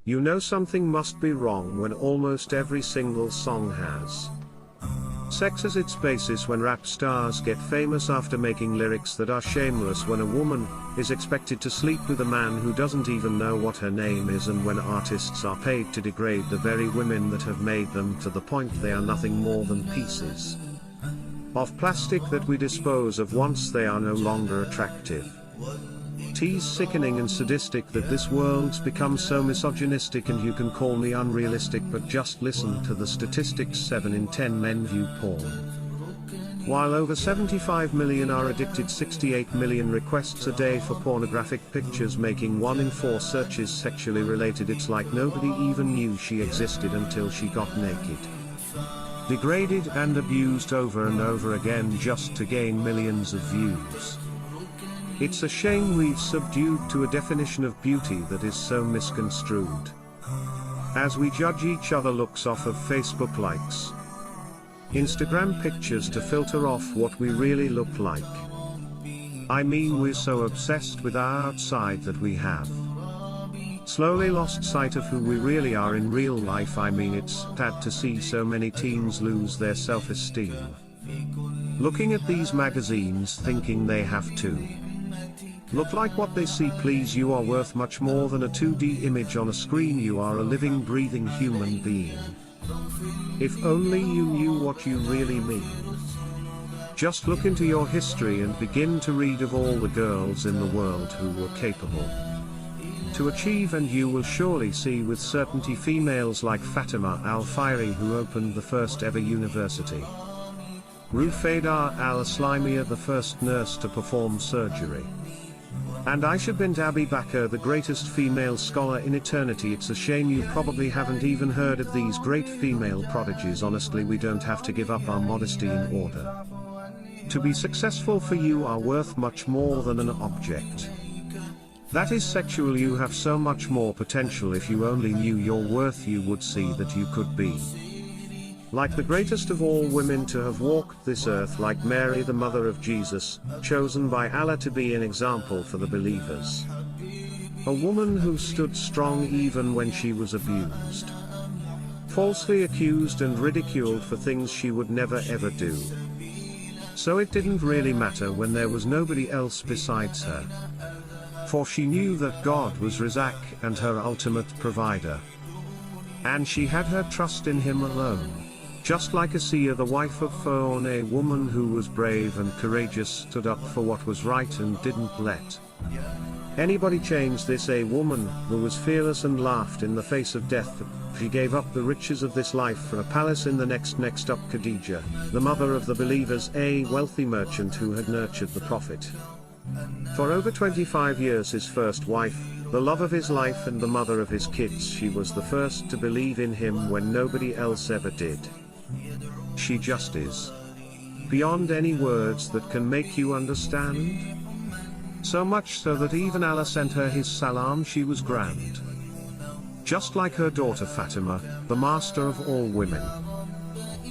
You know something must be wrong when almost every single song has sex as its basis. When rap stars get famous after making lyrics that are shameless, when a woman is expected to sleep with a man who doesn't even know what her name is, and when artists are paid to degrade the very women that have made them to the point they are nothing more than pieces of plastic that we dispose of once they are no longer attractive. 'Tis sickening and sadistic that this world's become so misogynistic, and you can call me unrealistic, but just listen to the statistics. 7 in 10 men view porn. While over 75 million are addicted, 68 million requests a day for pornographic pictures, making 1 in 4 searches sexually related. It's like nobody even knew she existed until she got naked, degraded and abused over and over again just to gain millions of views. It's a shame we've subdued to a definition of beauty that is so misconstrued, as we judge each other looks off of Facebook likes, Instagram pictures to filter off what we really look like. I mean, we're so obsessed with our outside that we have slowly lost sight of who we really are in real life. I mean, it's sad to see so many teens lose their self-esteem looking at these magazines, thinking they have to look like what they see. Please, you are worth much more than a 2D image on a screen. You are a living, breathing human being. If only you knew what you really mean. Just look into your history and begin to read of all the girls in the world who were capable to achieve, and you will surely see with certainty females like Fatima al-Fihri, who opened the first ever university, Rufaida al-Islamiyya, the first nurse to perform surgery, and Aisha bint Abi Bakr, the greatest female scholar in eternity. It's a shame you probably haven't even heard of these great female prodigies. Honestly, we don't have to give up our modesty in order to be successful, for you are worth much more than an object that is sexual. You have so much more potential. If you only knew your worth, you would see that you could be like the greatest of all women to have walked this earth, like Mary, the mother of Jesus, chosen by Allah to be an example for the believers. A woman who stood strong even when she was abused, falsely accused and ridiculed for things she would never ever do. So it didn't really matter when there was nobody else besides her, for she knew that God was Rizaq and her ultimate provider, and she had her trust in him alone. Just like Asiya, the wife of Pharaoh, a woman who was brave and courageous, stood up for what was right and didn't let anybody change this. A woman who was fearless and laughed in the face of death. She gave up the riches of this life for a palace in the next. Next up, Khadija, the mother of the believers, a wealthy merchant who had nurtured the Prophet for over 25 years, his first wife, the love of his life and the mother of his kids. She was the first to believe in him when nobody else ever did. She just is beyond any words that can make you understand. So much so that even Allah sent her his salam. She was grand, just like her daughter Fatima, the master of all women.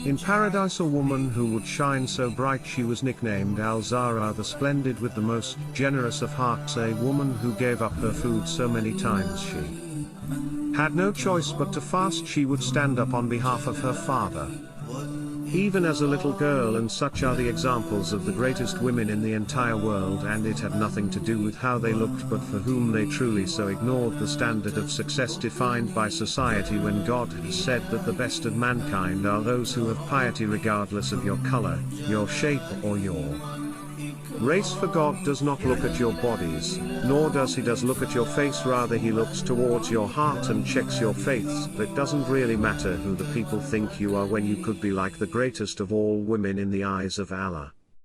In paradise, a woman who would shine so bright she was nicknamed Al-Zahra, the splendid, with the most generous of hearts. A woman who gave up her food so many times she had no choice but to fast. She would stand up on behalf of her father, even as a little girl, and such are the examples of the greatest women in the entire world. And it had nothing to do with how they looked, but for whom they truly so ignored the standard of success defined by society, when God has said that the best of mankind are those who have piety regardless of your color, your shape or your race. For God does not look at your bodies, nor does he look at your face. Rather, he looks towards your heart and checks your faiths. It doesn't really matter who the people think you are when you could be like the greatest of all women in the eyes of Allah.